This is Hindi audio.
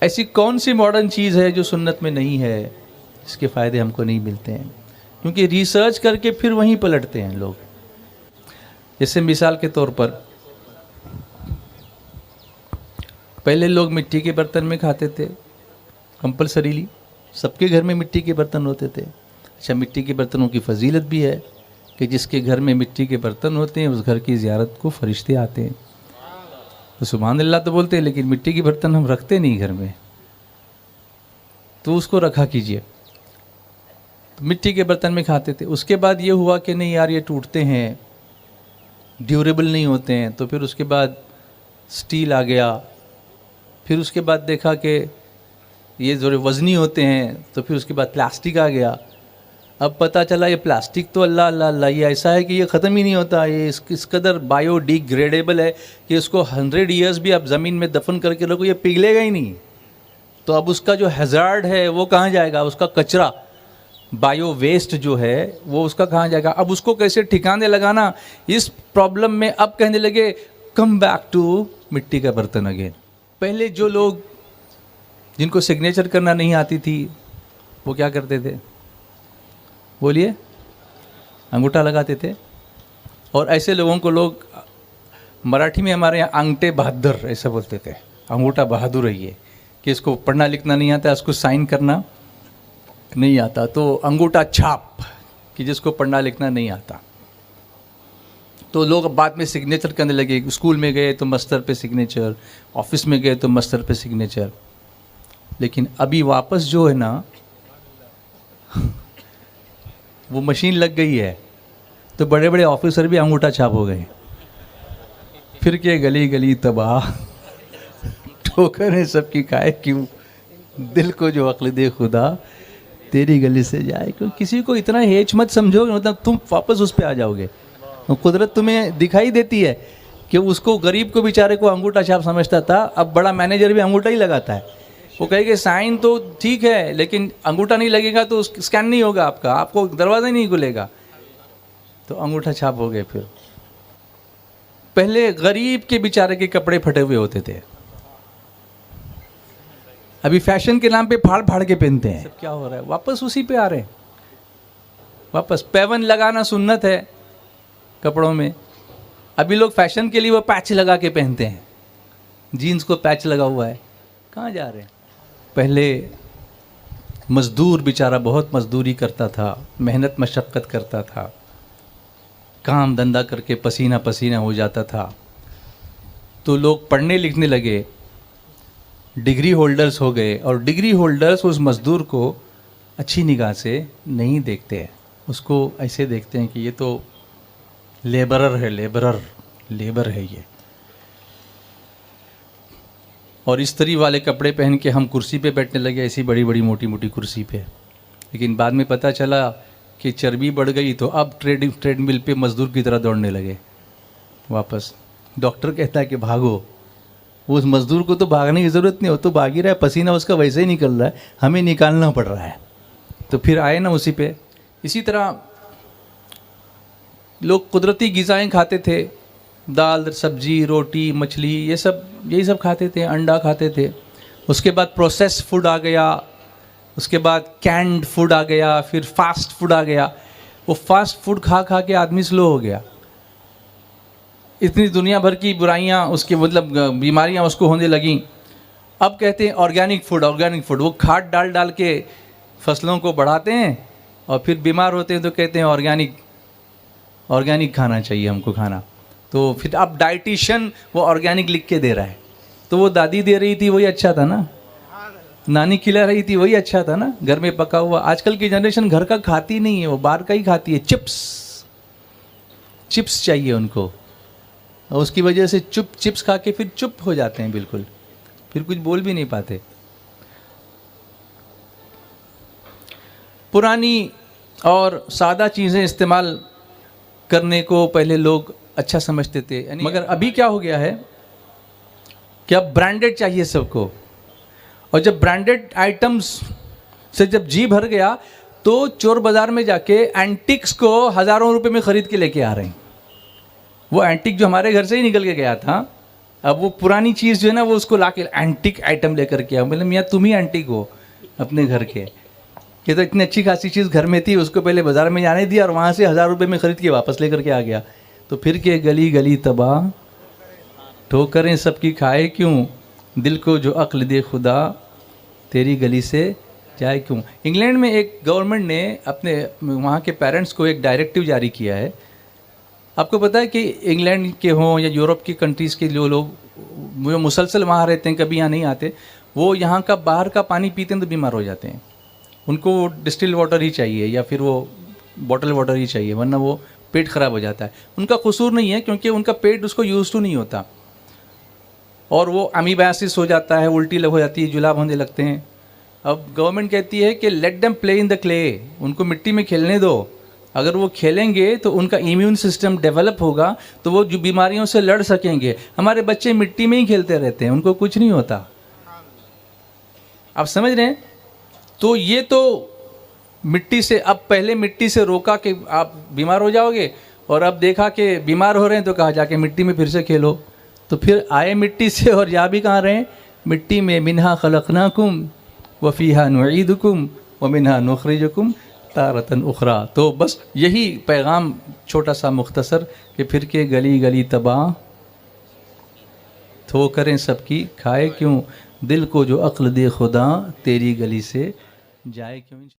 ऐसी कौन सी मॉडर्न चीज़ है जो सुन्नत में नहीं है, इसके फ़ायदे हमको नहीं मिलते हैं? क्योंकि रिसर्च करके फिर वहीं पलटते हैं लोग। जैसे मिसाल के तौर पर पहले लोग मिट्टी के बर्तन में खाते थे कंपलसरीली, सबके घर में मिट्टी के बर्तन होते थे। अच्छा, मिट्टी के बर्तनों की फजीलत भी है कि जिसके घर में मिट्टी के बर्तन होते हैं उस घर की ज़ियारत को फरिश्ते आते हैं। तो सुभान अल्लाह तो बोलते हैं, लेकिन मिट्टी के बर्तन हम रखते नहीं घर में, तो उसको रखा कीजिए। तो मिट्टी के बर्तन में खाते थे। उसके बाद ये हुआ कि नहीं यार, ये टूटते हैं, ड्यूरेबल नहीं होते हैं, तो फिर उसके बाद स्टील आ गया। फिर उसके बाद देखा कि ये जो वज़नी होते हैं, तो फिर उसके बाद प्लास्टिक आ गया। अब पता चला ये प्लास्टिक तो अल्लाह अल्लाह अल्लाह ये ऐसा है कि ये ख़त्म ही नहीं होता, ये इस कदर बायोडिग्रेडेबल है कि इसको 100 ईयर्स भी आप ज़मीन में दफन करके रखो, ये पिघलेगा ही नहीं। तो अब उसका जो हैज़ार्ड है वो कहाँ जाएगा? उसका कचरा, बायो वेस्ट जो है वो उसका कहाँ जाएगा? अब उसको कैसे ठिकाने लगाना, इस प्रॉब्लम में अब कहने लगे कम बैक टू मिट्टी का बर्तन अगेन। पहले जो लोग जिनको सिग्नेचर करना नहीं आती थी वो क्या करते थे? बोलिए, अंगूठा लगाते थे। और ऐसे लोगों को लोग मराठी में हमारे यहाँ अंगठे बहादुर ऐसा बोलते थे। अंगूठा बहादुर है ये, कि इसको पढ़ना लिखना नहीं आता, इसको साइन करना नहीं आता, तो अंगूठा छाप, कि जिसको पढ़ना लिखना नहीं आता। तो लोग बाद में सिग्नेचर करने लगे। स्कूल में गए तो मस्तर पे सिग्नेचर, ऑफिस में गए तो मस्तर पे सिग्नेचर। लेकिन अभी वापस जो है ना वो मशीन लग गई है, तो बड़े बड़े ऑफिसर भी अंगूठा छाप हो गए। फिर के गली गली तबाह, ठोकर है सबकी खाए क्यों, दिल को जो अक्ल दे खुदा तेरी गली से जाए क्यों। किसी को इतना हेच मत समझो, मतलब तुम वापस उस पर आ जाओगे। कुदरत तुम्हें दिखाई देती है कि उसको, गरीब को, बेचारे को अंगूठा छाप समझता था, अब बड़ा मैनेजर भी अंगूठा ही लगाता है। वो कहेगा साइन तो ठीक है, लेकिन अंगूठा नहीं लगेगा तो स्कैन नहीं होगा आपका, आपको दरवाज़ा ही नहीं खुलेगा। तो अंगूठा छाप हो गए। फिर पहले गरीब के बेचारे के कपड़े फटे हुए होते थे, अभी फैशन के नाम पे फाड़ फाड़ के पहनते हैं। सब क्या हो रहा है? वापस उसी पे आ रहे हैं। वापस पैवन लगाना सुन्नत है कपड़ों में, अभी लोग फैशन के लिए वो पैच लगा के पहनते हैं। जीन्स को पैच लगा हुआ है, कहाँ जा रहे हैं? पहले मज़दूर बेचारा बहुत मज़दूरी करता था, मेहनत मशक्क़त करता था, काम धंधा करके पसीना पसीना हो जाता था। तो लोग पढ़ने लिखने लगे, डिग्री होल्डर्स हो गए, और डिग्री होल्डर्स उस मज़दूर को अच्छी निगाह से नहीं देखते हैं। उसको ऐसे देखते हैं कि ये तो लेबरर है, लेबर है ये। और इस्त्री वाले कपड़े पहन के हम कुर्सी पे बैठने लगे, ऐसी बड़ी बड़ी मोटी मोटी कुर्सी पे। लेकिन बाद में पता चला कि चर्बी बढ़ गई, तो अब ट्रेडमिल पे मज़दूर की तरह दौड़ने लगे वापस। डॉक्टर कहता है कि भागो, उस मज़दूर को तो भागने की ज़रूरत नहीं हो, तो भाग ही रहा है, पसीना उसका वैसे ही निकल रहा है, हमें निकालना पड़ रहा है। तो फिर आए ना उसी पे। इसी तरह लोग कुदरती ग़िज़ाएँ खाते थे, दाल सब्जी रोटी मछली यही सब खाते थे, अंडा खाते थे। उसके बाद प्रोसेस फूड आ गया, उसके बाद कैंड फूड आ गया, फिर फास्ट फूड आ गया। वो फास्ट फूड खा खा के आदमी स्लो हो गया। इतनी दुनिया भर की बुराइयां, उसके मतलब बीमारियां उसको होने लगीं। अब कहते हैं ऑर्गेनिक फूड, वो खाद डाल डाल के फसलों को बढ़ाते हैं, और फिर बीमार होते हैं तो कहते हैं ऑर्गेनिक खाना चाहिए हमको खाना। तो फिर अब डाइटिशियन वो ऑर्गेनिक लिख के दे रहा है। तो वो दादी दे रही थी वही अच्छा था ना, नानी खिला रही थी वही अच्छा था ना, घर में पका हुआ। आजकल की जनरेशन घर का खाती नहीं है, वो बाहर का ही खाती है। चिप्स चाहिए उनको, और उसकी वजह से चिप्स खा के फिर चुप हो जाते हैं बिल्कुल, फिर कुछ बोल भी नहीं पाते। पुरानी और सादा चीज़ें इस्तेमाल करने को पहले लोग अच्छा समझते थे, मगर अभी क्या हो गया है कि अब ब्रांडेड चाहिए सबको। और जब ब्रांडेड आइटम्स से जब जी भर गया, तो चोर बाज़ार में जाके एंटिक्स को हज़ारों रुपए में ख़रीद के लेके आ रहे हैं। वो एंटिक जो हमारे घर से ही निकल के गया था, अब वो पुरानी चीज़ जो है ना वो उसको ला के एंटिक आइटम लेकर के आओ। मतलब मियाँ तुम ही एंटिक हो अपने घर के। ये तो इतनी अच्छी खासी चीज़ घर में थी, उसको पहले बाज़ार में जाने दिया और वहाँ से 1000 रुपये में ख़रीद के वापस लेकर के आ गया। तो फिर के गली गली तबाह, ठोकरें सबकी खाए क्यों, दिल को जो अक्ल दे खुदा, तेरी गली से जाए क्यों। इंग्लैंड में एक गवर्नमेंट ने अपने वहाँ के पेरेंट्स को एक डायरेक्टिव जारी किया है। आपको पता है कि इंग्लैंड के हों या यूरोप की कंट्रीज़ के जो लोग जो मुसलसल वहाँ रहते हैं, कभी यहाँ नहीं आते, वो यहाँ का बाहर का पानी पीते हैं तो बीमार हो जाते हैं। उनको डिस्टिल वाटर ही चाहिए या फिर वो बॉटल वाटर ही चाहिए, वरना वो पेट ख़राब हो जाता है। उनका कसूर नहीं है, क्योंकि उनका पेट उसको यूज़ टू नहीं होता और वो अमीबासिस हो जाता है, उल्टी हो जाती है, जुलाब होने लगते हैं। अब गवर्नमेंट कहती है कि let them play in the clay, उनको मिट्टी में खेलने दो। अगर वो खेलेंगे तो उनका इम्यून सिस्टम डेवलप होगा, तो वो जो बीमारियों से लड़ सकेंगे। हमारे बच्चे मिट्टी में ही खेलते रहते हैं, उनको कुछ नहीं होता। आप समझ रहे हैं? तो ये तो मिट्टी से, अब पहले मिट्टी से रोका कि आप बीमार हो जाओगे, और अब देखा कि बीमार हो रहे हैं तो कहा जाके मिट्टी में फिर से खेलो। तो फिर आए मिट्टी से और जा भी कहाँ रहे? मिट्टी में। मिन्हा खलकनाकुम व फीहा नुईदुकुम व मिन्हा नुखरिजुकुम तारतन उखरा। तो बस यही पैगाम छोटा सा मुख्तसर कि फिर के गली गली तबाह, ठोकरें सबकी खाए क्यों, दिल को जो अक्ल दे खुदा, तेरी गली से जाए क्यों।